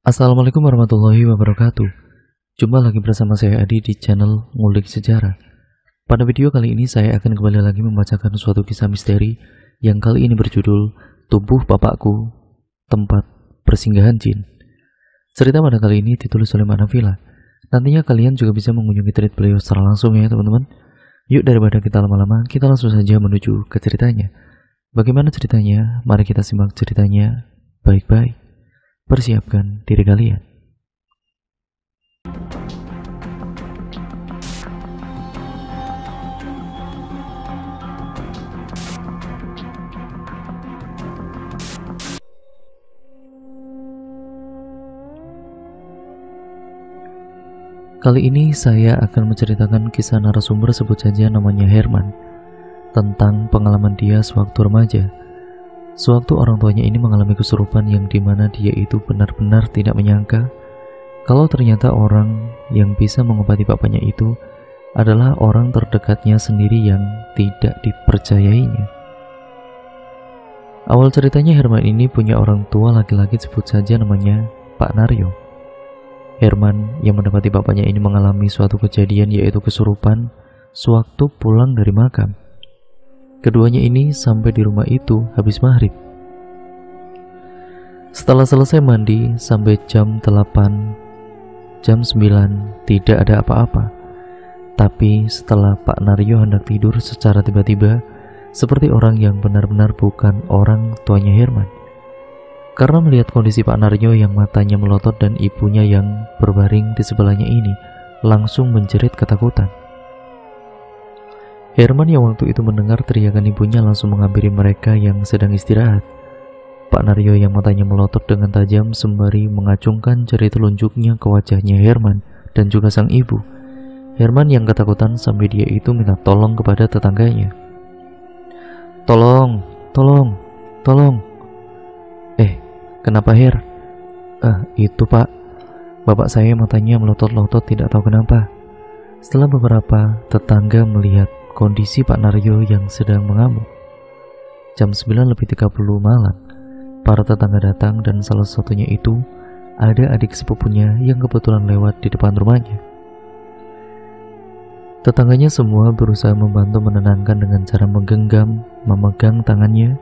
Assalamualaikum warahmatullahi wabarakatuh. Jumpa lagi bersama saya Adi di channel Ngulik Sejarah. Pada video kali ini saya akan kembali lagi membacakan suatu kisah misteri yang kali ini berjudul Tubuh Bapakku, Tempat Persinggahan Jin. Cerita pada kali ini ditulis oleh Mbak Nafila. Nantinya kalian juga bisa mengunjungi thread beliau secara langsung ya teman-teman. Yuk daripada kita lama-lama, kita langsung saja menuju ke ceritanya. Bagaimana ceritanya? Mari kita simak ceritanya baik-baik. Persiapkan diri kalian. Kali ini saya akan menceritakan kisah narasumber sebut saja namanya Herman, tentang pengalaman dia sewaktu remaja. Sewaktu orang tuanya ini mengalami kesurupan yang dimana dia itu benar-benar tidak menyangka kalau ternyata orang yang bisa mengobati bapaknya itu adalah orang terdekatnya sendiri yang tidak dipercayainya. Awal ceritanya, Herman ini punya orang tua laki-laki sebut saja namanya Pak Naryo. Herman yang mendapati bapaknya ini mengalami suatu kejadian yaitu kesurupan sewaktu pulang dari makam. Keduanya ini sampai di rumah itu habis maghrib. Setelah selesai mandi sampai jam 8, jam 9 tidak ada apa-apa. Tapi setelah Pak Naryo hendak tidur secara tiba-tiba, seperti orang yang benar-benar bukan orang tuanya Herman. Karena melihat kondisi Pak Naryo yang matanya melotot dan ibunya yang berbaring di sebelahnya ini, langsung menjerit ketakutan. Herman yang waktu itu mendengar teriakan ibunya langsung menghampiri mereka yang sedang istirahat. Pak Naryo yang matanya melotot dengan tajam sembari mengacungkan jari telunjuknya ke wajahnya Herman dan juga sang ibu. Herman yang ketakutan sampai dia itu minta tolong kepada tetangganya. Tolong, tolong, tolong. Kenapa Her? Itu Pak, bapak saya matanya melotot-lotot tidak tahu kenapa. Setelah beberapa tetangga melihat kondisi Pak Naryo yang sedang mengamuk. Jam 9:30 malam, para tetangga datang dan salah satunya itu ada adik sepupunya yang kebetulan lewat di depan rumahnya. Tetangganya semua berusaha membantu menenangkan dengan cara menggenggam, memegang tangannya,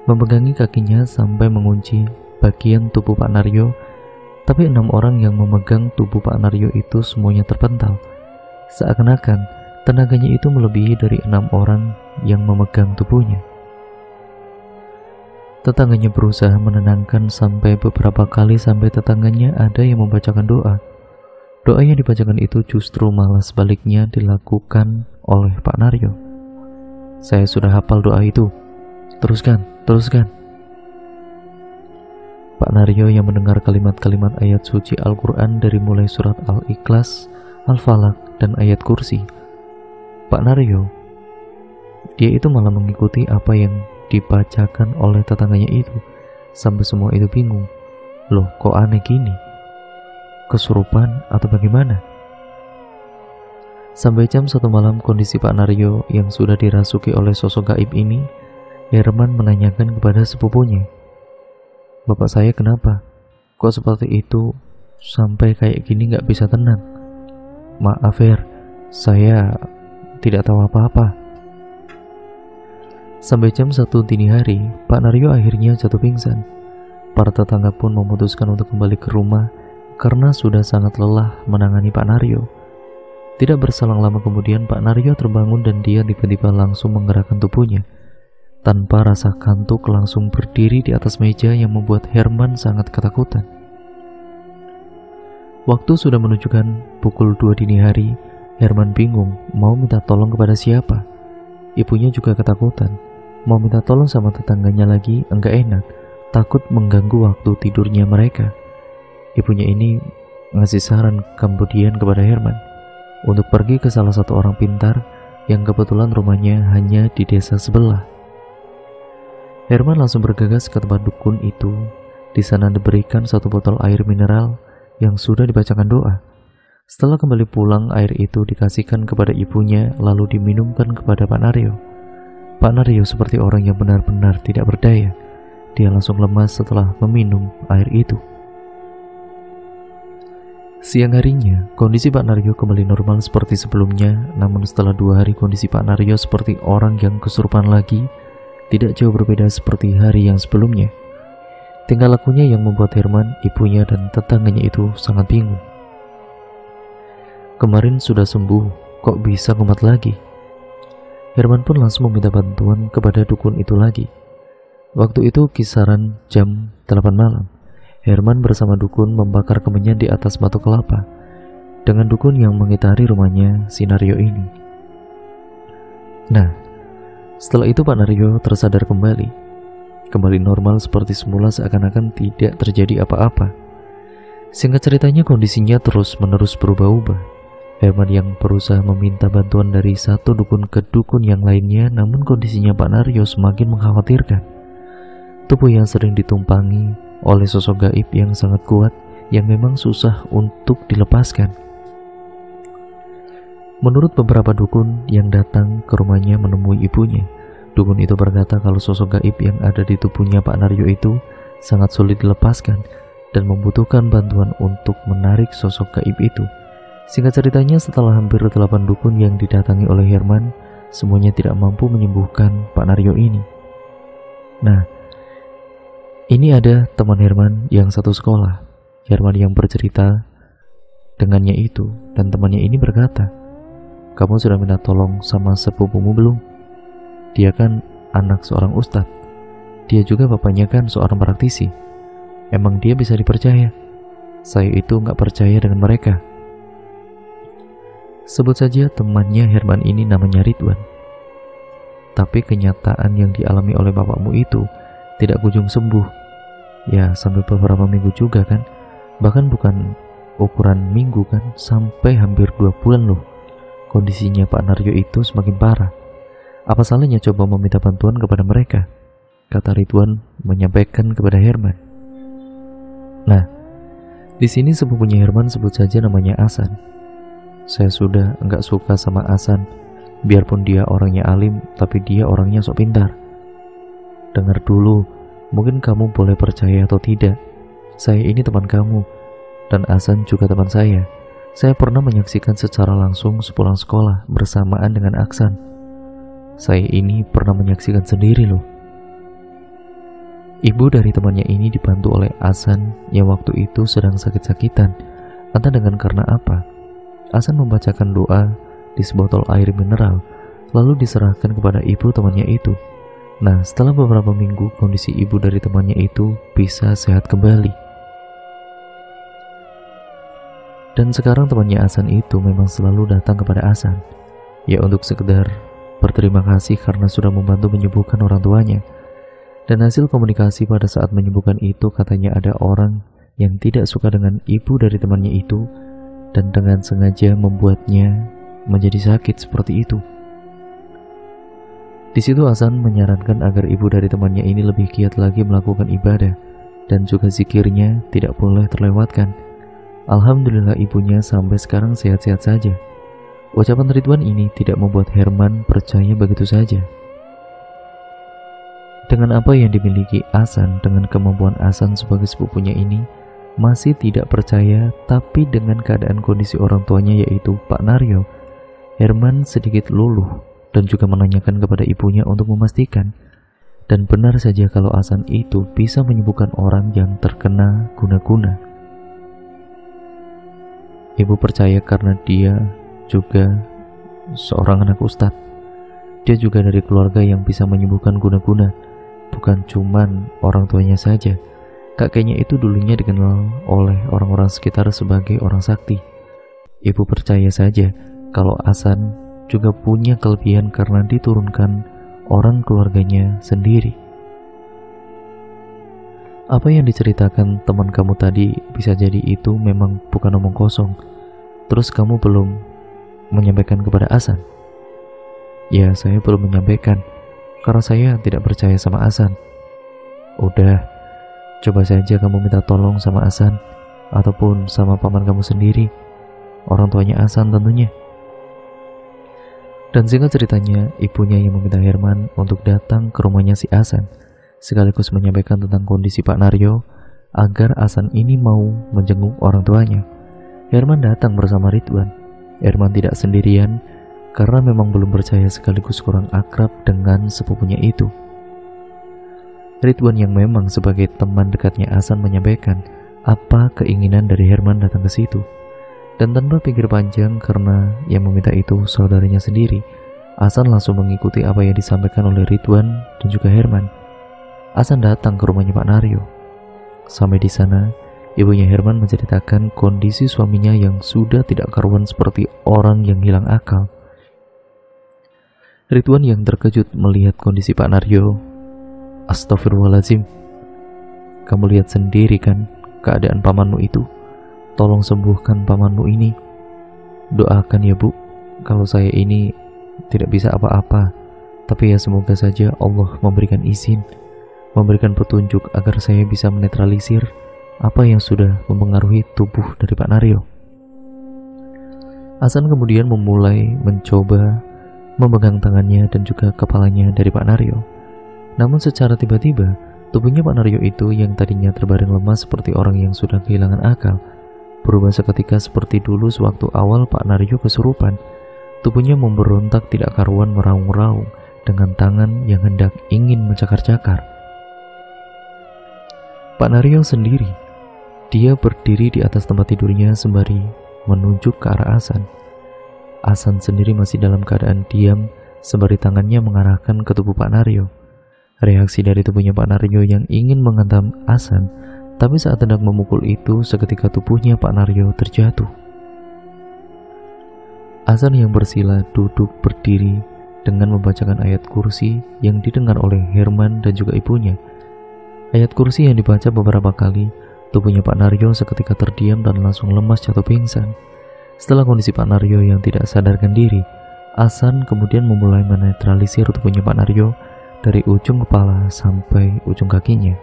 memegangi kakinya sampai mengunci bagian tubuh Pak Naryo. Tapi 6 orang yang memegang tubuh Pak Naryo itu semuanya terpental. Seakan-akan tenaganya itu melebihi dari 6 orang yang memegang tubuhnya. Tetangganya berusaha menenangkan sampai beberapa kali sampai tetangganya ada yang membacakan doa. Doa yang dibacakan itu justru malah sebaliknya dilakukan oleh Pak Naryo. Saya sudah hafal doa itu. Teruskan. Pak Naryo yang mendengar kalimat-kalimat ayat suci Al-Quran dari mulai surat Al-Ikhlas, Al-Falaq, dan ayat kursi. Pak Naryo, dia itu malah mengikuti apa yang dibacakan oleh tetangganya itu, sampai semua itu bingung. Loh, kok aneh gini? Kesurupan atau bagaimana? Sampai jam 1 malam kondisi Pak Naryo yang sudah dirasuki oleh sosok gaib ini, Herman menanyakan kepada sepupunya, bapak saya kenapa? Kok seperti itu sampai kayak gini gak bisa tenang? Maaf Her, saya tidak tahu apa-apa. Sampai jam 1 dini hari, Pak Naryo akhirnya jatuh pingsan. Para tetangga pun memutuskan untuk kembali ke rumah karena sudah sangat lelah menangani Pak Naryo. Tidak berselang lama kemudian Pak Naryo terbangun dan dia tiba-tiba langsung menggerakkan tubuhnya. Tanpa rasa kantuk langsung berdiri di atas meja yang membuat Herman sangat ketakutan. Waktu sudah menunjukkan pukul 2 dini hari. Herman bingung mau minta tolong kepada siapa. Ibunya juga ketakutan. Mau minta tolong sama tetangganya lagi enggak enak, takut mengganggu waktu tidurnya mereka. Ibunya ini ngasih saran kemudian kepada Herman untuk pergi ke salah satu orang pintar yang kebetulan rumahnya hanya di desa sebelah. Herman langsung bergegas ke tempat dukun itu. Di sana diberikan satu botol air mineral yang sudah dibacakan doa. Setelah kembali pulang, air itu dikasihkan kepada ibunya lalu diminumkan kepada Pak Naryo. Pak Naryo seperti orang yang benar-benar tidak berdaya. Dia langsung lemas setelah meminum air itu. Siang harinya, kondisi Pak Naryo kembali normal seperti sebelumnya. Namun setelah 2 hari, kondisi Pak Naryo seperti orang yang kesurupan lagi, tidak jauh berbeda seperti hari yang sebelumnya. Tingkah lakunya yang membuat Herman, ibunya, dan tetangganya itu sangat bingung. Kemarin sudah sembuh, kok bisa kumat lagi? Herman pun langsung meminta bantuan kepada dukun itu lagi. Waktu itu kisaran jam 8 malam. Herman bersama dukun membakar kemenyan di atas batu kelapa dengan dukun yang mengitari rumahnya si Naryo ini. Nah, setelah itu Pak Naryo tersadar kembali normal seperti semula, seakan-akan tidak terjadi apa-apa. Singkat ceritanya, kondisinya terus-menerus berubah-ubah. Herman yang berusaha meminta bantuan dari satu dukun ke dukun yang lainnya, namun kondisinya Pak Naryo semakin mengkhawatirkan. Tubuh yang sering ditumpangi oleh sosok gaib yang sangat kuat, yang memang susah untuk dilepaskan. Menurut beberapa dukun yang datang ke rumahnya menemui ibunya, dukun itu berkata kalau sosok gaib yang ada di tubuhnya Pak Naryo itu sangat sulit dilepaskan dan membutuhkan bantuan untuk menarik sosok gaib itu. Singkat ceritanya, setelah hampir 8 dukun yang didatangi oleh Herman, semuanya tidak mampu menyembuhkan Pak Naryo ini. Nah, ini ada teman Herman yang satu sekolah. Herman yang bercerita dengannya itu, dan temannya ini berkata, "Kamu sudah minta tolong sama sepupumu belum? Dia kan anak seorang ustadz. Dia juga bapaknya kan seorang praktisi. Emang dia bisa dipercaya? Saya itu nggak percaya dengan mereka." Sebut saja temannya Herman ini namanya Ridwan. Tapi kenyataan yang dialami oleh bapakmu itu tidak kunjung sembuh. Ya, sampai beberapa minggu juga kan. Bahkan bukan ukuran minggu kan, sampai hampir 2 bulan loh. Kondisinya Pak Naryo itu semakin parah. Apa salahnya coba meminta bantuan kepada mereka? Kata Ridwan menyampaikan kepada Herman. Nah, di sini sepupunya Herman sebut saja namanya Hasan. Saya sudah enggak suka sama Hasan. Biarpun dia orangnya alim, tapi dia orangnya sok pintar. Dengar dulu, mungkin kamu boleh percaya atau tidak. Saya ini teman kamu, dan Hasan juga teman saya. Saya pernah menyaksikan secara langsung sepulang sekolah bersamaan dengan Aksan. Saya ini pernah menyaksikan sendiri loh. Ibu dari temannya ini dibantu oleh Hasan yang waktu itu sedang sakit-sakitan. Entah dengan karena apa, Hasan membacakan doa di sebotol air mineral, lalu diserahkan kepada ibu temannya itu. Nah, setelah beberapa minggu, kondisi ibu dari temannya itu bisa sehat kembali. Dan sekarang temannya Hasan itu memang selalu datang kepada Hasan, ya untuk sekedar berterima kasih karena sudah membantu menyembuhkan orang tuanya. Dan hasil komunikasi pada saat menyembuhkan itu, katanya ada orang yang tidak suka dengan ibu dari temannya itu, dan dengan sengaja membuatnya menjadi sakit seperti itu. Di situ Hasan menyarankan agar ibu dari temannya ini lebih giat lagi melakukan ibadah, dan juga zikirnya tidak boleh terlewatkan. Alhamdulillah ibunya sampai sekarang sehat-sehat saja. Ucapan Ridwan ini tidak membuat Herman percaya begitu saja. Dengan apa yang dimiliki Hasan, dengan kemampuan Hasan sebagai sepupunya ini, masih tidak percaya. Tapi dengan keadaan kondisi orang tuanya yaitu Pak Naryo, Herman sedikit luluh dan juga menanyakan kepada ibunya untuk memastikan. Dan benar saja kalau Hasan itu bisa menyembuhkan orang yang terkena guna-guna. Ibu percaya karena dia juga seorang anak ustadz. Dia juga dari keluarga yang bisa menyembuhkan guna-guna. Bukan cuman orang tuanya saja. Kakeknya itu dulunya dikenal oleh orang-orang sekitar sebagai orang sakti. Ibu percaya saja kalau Hasan juga punya kelebihan karena diturunkan orang keluarganya sendiri. Apa yang diceritakan teman kamu tadi bisa jadi itu memang bukan omong kosong. Terus kamu belum menyampaikan kepada Hasan? Ya, saya belum menyampaikan karena saya tidak percaya sama Hasan. Udah, coba saja kamu minta tolong sama Hasan ataupun sama paman kamu sendiri, orang tuanya Hasan tentunya. Dan singkat ceritanya, ibunya yang meminta Herman untuk datang ke rumahnya si Hasan, sekaligus menyampaikan tentang kondisi Pak Naryo agar Hasan ini mau menjenguk orang tuanya. Herman datang bersama Ridwan. Herman tidak sendirian karena memang belum percaya sekaligus kurang akrab dengan sepupunya itu. Ridwan yang memang sebagai teman dekatnya Hasan menyampaikan apa keinginan dari Herman datang ke situ. Dan tanpa pikir panjang karena yang meminta itu saudaranya sendiri, Hasan langsung mengikuti apa yang disampaikan oleh Ridwan dan juga Herman. Hasan datang ke rumahnya Pak Naryo. Sampai di sana, ibunya Herman menceritakan kondisi suaminya yang sudah tidak karuan seperti orang yang hilang akal. Ridwan yang terkejut melihat kondisi Pak Naryo. Astagfirullahaladzim, kamu lihat sendiri kan keadaan pamanmu itu. Tolong sembuhkan pamanmu ini. Doakan ya Bu, kalau saya ini tidak bisa apa-apa, tapi ya semoga saja Allah memberikan izin, memberikan petunjuk agar saya bisa menetralisir apa yang sudah mempengaruhi tubuh dari Pak Naryo. Hasan kemudian memulai mencoba memegang tangannya dan juga kepalanya dari Pak Naryo. Namun secara tiba-tiba, tubuhnya Pak Naryo itu yang tadinya terbaring lemas seperti orang yang sudah kehilangan akal, berubah seketika seperti dulu sewaktu awal Pak Naryo kesurupan. Tubuhnya memberontak tidak karuan meraung-raung dengan tangan yang hendak ingin mencakar-cakar. Pak Naryo sendiri, dia berdiri di atas tempat tidurnya sembari menunjuk ke arah Hasan. Hasan sendiri masih dalam keadaan diam sembari tangannya mengarahkan ke tubuh Pak Naryo. Reaksi dari tubuhnya Pak Naryo yang ingin menghantam Hasan, tapi saat hendak memukul itu seketika tubuhnya Pak Naryo terjatuh. Hasan yang bersila duduk berdiri dengan membacakan ayat kursi yang didengar oleh Herman dan juga ibunya. Ayat kursi yang dibaca beberapa kali, tubuhnya Pak Naryo seketika terdiam dan langsung lemas jatuh pingsan. Setelah kondisi Pak Naryo yang tidak sadarkan diri, Hasan kemudian memulai menetralisir tubuhnya Pak Naryo dari ujung kepala sampai ujung kakinya.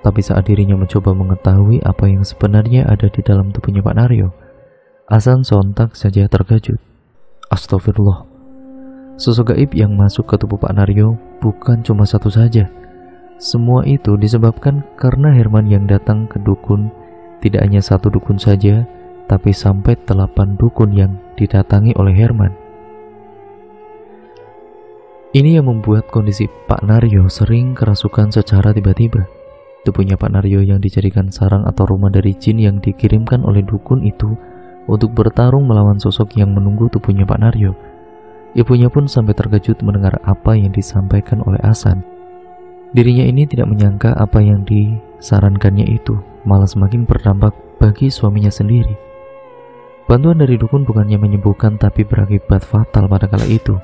Tapi saat dirinya mencoba mengetahui apa yang sebenarnya ada di dalam tubuhnya Pak Naryo, Hasan sontak saja terkejut. Astagfirullah, sosok gaib yang masuk ke tubuh Pak Naryo bukan cuma satu saja. Semua itu disebabkan karena Herman yang datang ke dukun. Tidak hanya satu dukun saja, tapi sampai 8 dukun yang didatangi oleh Herman. Ini yang membuat kondisi Pak Naryo sering kerasukan secara tiba-tiba. Tubuhnya Pak Naryo yang dijadikan sarang atau rumah dari jin yang dikirimkan oleh dukun itu untuk bertarung melawan sosok yang menunggu tubuhnya Pak Naryo. Ibunya pun sampai terkejut mendengar apa yang disampaikan oleh Hasan. Dirinya ini tidak menyangka apa yang disarankannya itu malah semakin berdampak bagi suaminya sendiri. Bantuan dari dukun bukannya menyembuhkan tapi berakibat fatal pada kala itu.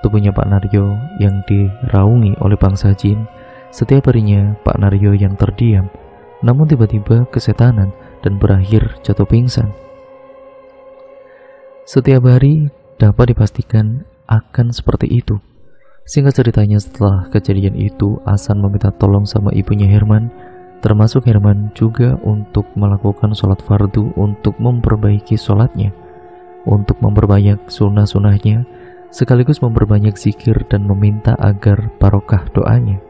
Tubuhnya Pak Naryo yang diraungi oleh bangsa jin. Setiap harinya Pak Naryo yang terdiam, namun tiba-tiba kesetanan dan berakhir jatuh pingsan. Setiap hari dapat dipastikan akan seperti itu. Singkat ceritanya, setelah kejadian itu, Hasan meminta tolong sama ibunya Herman, termasuk Herman juga untuk melakukan sholat fardu untuk memperbaiki sholatnya, untuk memperbanyak sunnah-sunnahnya, sekaligus memperbanyak zikir dan meminta agar barokah doanya.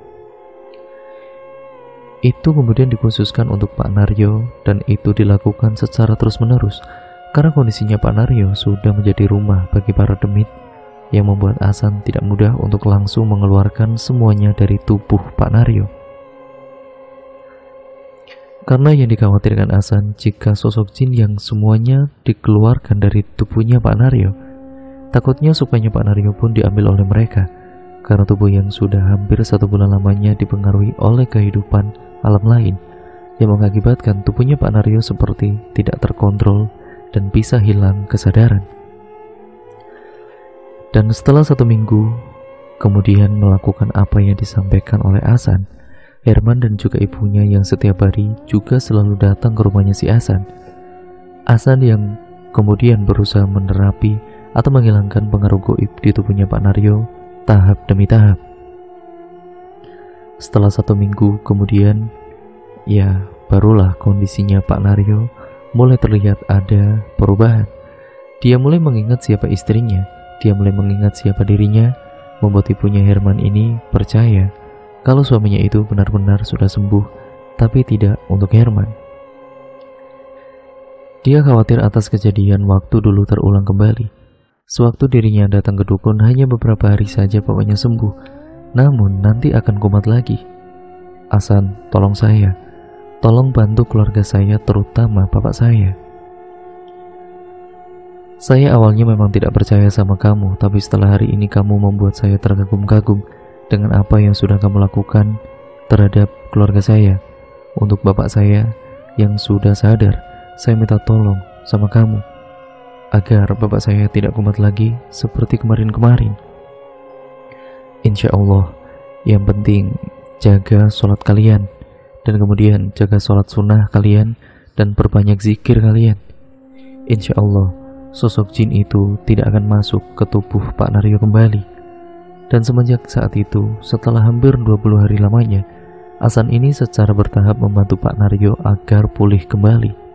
Itu kemudian dikhususkan untuk Pak Naryo dan itu dilakukan secara terus-menerus karena kondisinya Pak Naryo sudah menjadi rumah bagi para demit yang membuat Hasan tidak mudah untuk langsung mengeluarkan semuanya dari tubuh Pak Naryo. Karena yang dikhawatirkan Hasan jika sosok jin yang semuanya dikeluarkan dari tubuhnya Pak Naryo, takutnya supaya Pak Naryo pun diambil oleh mereka, karena tubuh yang sudah hampir 1 bulan lamanya dipengaruhi oleh kehidupan alam lain, yang mengakibatkan tubuhnya Pak Naryo seperti tidak terkontrol dan bisa hilang kesadaran. Dan setelah 1 minggu kemudian melakukan apa yang disampaikan oleh Hasan, Herman dan juga ibunya yang setiap hari juga selalu datang ke rumahnya si Hasan. Hasan yang kemudian berusaha menerapi atau menghilangkan pengaruh gaib di tubuhnya Pak Naryo tahap demi tahap. Setelah 1 minggu kemudian, ya barulah kondisinya Pak Naryo mulai terlihat ada perubahan. Dia mulai mengingat siapa istrinya, dia mulai mengingat siapa dirinya, membuat ibunya Herman ini percaya kalau suaminya itu benar-benar sudah sembuh, tapi tidak untuk Herman. Dia khawatir atas kejadian waktu dulu terulang kembali. Sewaktu dirinya datang ke dukun hanya beberapa hari saja bapaknya sembuh, namun nanti akan kumat lagi. Hasan, tolong saya. Tolong bantu keluarga saya, terutama bapak saya. Saya awalnya memang tidak percaya sama kamu, tapi setelah hari ini kamu membuat saya terkagum-kagum dengan apa yang sudah kamu lakukan terhadap keluarga saya. Untuk bapak saya yang sudah sadar, saya minta tolong sama kamu agar bapak saya tidak kumat lagi seperti kemarin-kemarin. Insya Allah, yang penting jaga sholat kalian, dan kemudian jaga sholat sunnah kalian, dan perbanyak zikir kalian. Insya Allah, sosok jin itu tidak akan masuk ke tubuh Pak Naryo kembali. Dan semenjak saat itu, setelah hampir 20 hari lamanya, Hasan ini secara bertahap membantu Pak Naryo agar pulih kembali.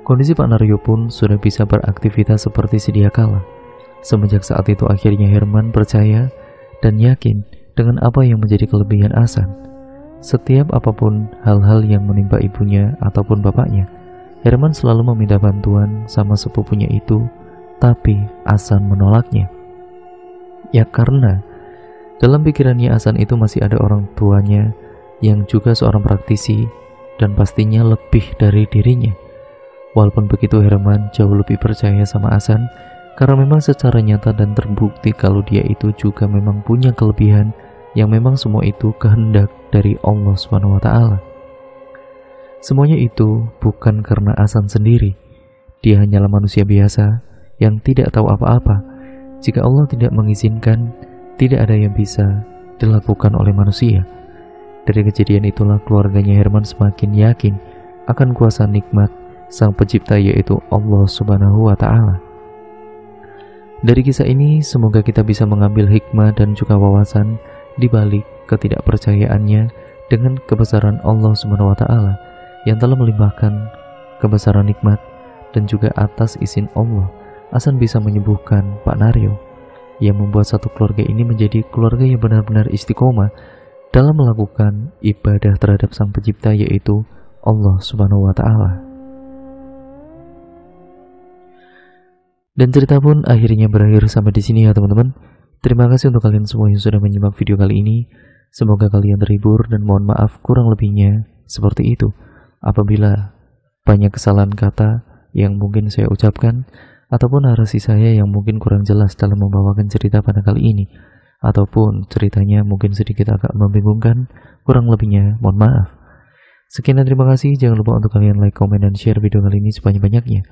Kondisi Pak Naryo pun sudah bisa beraktivitas seperti sedia kala. Semenjak saat itu akhirnya Herman percaya dan yakin dengan apa yang menjadi kelebihan Hasan. Setiap apapun hal-hal yang menimpa ibunya ataupun bapaknya, Herman selalu meminta bantuan sama sepupunya itu, tapi Hasan menolaknya. Ya karena dalam pikirannya Hasan itu masih ada orang tuanya yang juga seorang praktisi dan pastinya lebih dari dirinya. Walaupun begitu, Herman jauh lebih percaya sama Hasan karena memang secara nyata dan terbukti kalau dia itu juga memang punya kelebihan yang memang semua itu kehendak dari Allah SWT. Semuanya itu bukan karena Hasan sendiri. Dia hanyalah manusia biasa yang tidak tahu apa-apa. Jika Allah tidak mengizinkan, tidak ada yang bisa dilakukan oleh manusia. Dari kejadian itulah keluarganya Herman semakin yakin akan kuasa nikmat Sang Pencipta, yaitu Allah Subhanahu wa Ta'ala. Dari kisah ini, semoga kita bisa mengambil hikmah dan juga wawasan di balik ketidakpercayaannya dengan kebesaran Allah Subhanahu wa Ta'ala yang telah melimpahkan kebesaran nikmat, dan juga atas izin Allah, Hasan bisa menyembuhkan Pak Naryo, yang membuat satu keluarga ini menjadi keluarga yang benar-benar istiqomah dalam melakukan ibadah terhadap Sang Pencipta, yaitu Allah Subhanahu wa Ta'ala. Dan cerita pun akhirnya berakhir sampai di sini ya teman-teman. Terima kasih untuk kalian semua yang sudah menyimak video kali ini. Semoga kalian terhibur, dan mohon maaf kurang lebihnya seperti itu apabila banyak kesalahan kata yang mungkin saya ucapkan, ataupun narasi saya yang mungkin kurang jelas dalam membawakan cerita pada kali ini, ataupun ceritanya mungkin sedikit agak membingungkan. Kurang lebihnya mohon maaf. Sekian dan terima kasih. Jangan lupa untuk kalian like, komen, dan share video kali ini sebanyak-banyaknya.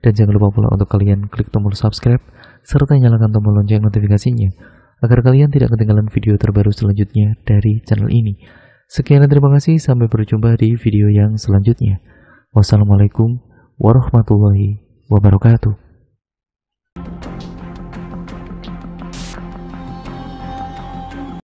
Dan jangan lupa pula untuk kalian klik tombol subscribe serta nyalakan tombol lonceng notifikasinya agar kalian tidak ketinggalan video terbaru selanjutnya dari channel ini. Sekian dan terima kasih, sampai berjumpa di video yang selanjutnya. Wassalamualaikum warahmatullahi wabarakatuh.